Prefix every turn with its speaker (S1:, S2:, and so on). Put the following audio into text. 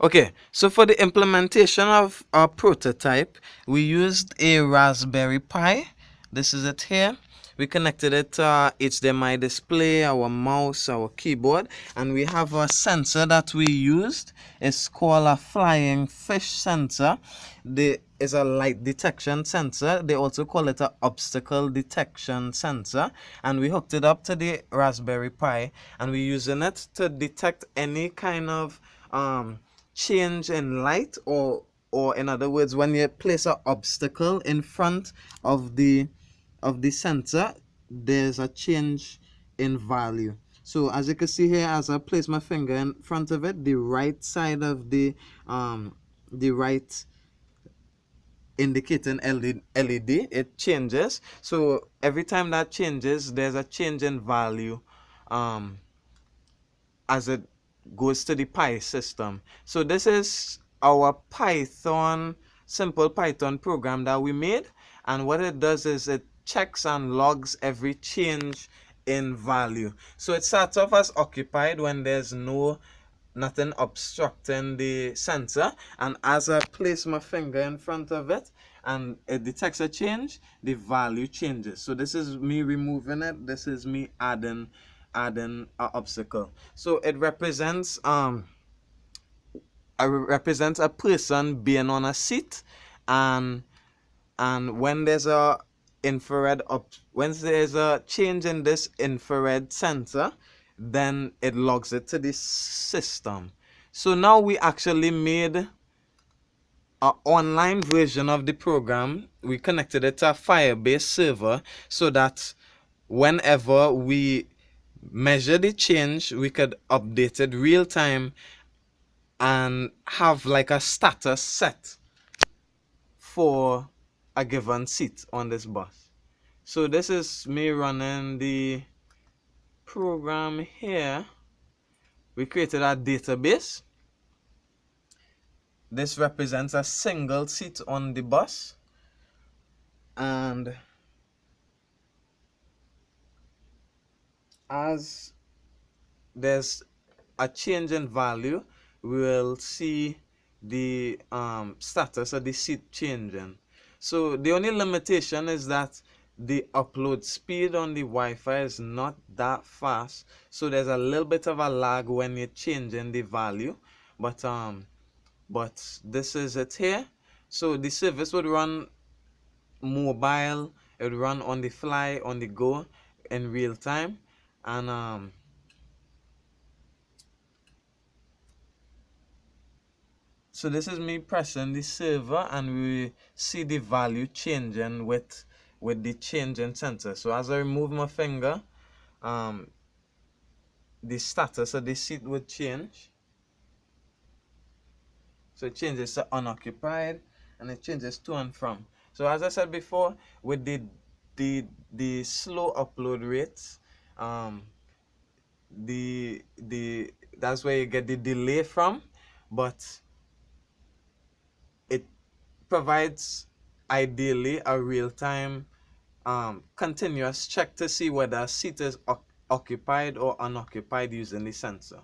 S1: Okay, so for the implementation of our prototype, we used a Raspberry Pi. This is it here. We connected it to our HDMI display, our mouse, our keyboard, and we have a sensor that we used. It's called a flying fish sensor. It's a light detection sensor. They also call it an obstacle detection sensor. And we hooked it up to the Raspberry Pi, and we're using it to detect any kind of change in light, or in other words, when you place an obstacle in front of the sensor, there's a change in value. So as you can see here, as I place my finger in front of it, the right side of the right indicating LED, it changes. So every time that changes, there's a change in value as it goes to the Pi system. So this is our simple Python program that we made, and what it does is it checks and logs every change in value. So it starts off as occupied when there's nothing obstructing the sensor, and as I place my finger in front of it and it detects a change, the value changes. So this is me removing it, this is me adding an obstacle. So it represents a person being on a seat, and when there's a change in this infrared sensor, then it logs it to the system. So now we actually made an online version of the program. We connected it to a Firebase server so that whenever we measure the change, we could update it real time and have like a status set for a given seat on this bus. So this is me running the program here. We created a database. This represents a single seat on the bus, and as there's a change in value, we will see the status of the seat changing. So the only limitation is that the upload speed on the Wi-Fi is not that fast, so there's a little bit of a lag when you're changing the value, but this is it here. So the service would run mobile, it would run on the fly, on the go, in real time, and so this is me pressing the server, and we see the value changing with the change in sensor. So as I remove my finger, the status of the seat would change. So it changes to unoccupied, and it changes to and from. So as I said before, with the slow upload rates, that's where you get the delay from, but it provides ideally a real-time continuous check to see whether a seat is occupied or unoccupied using the sensor.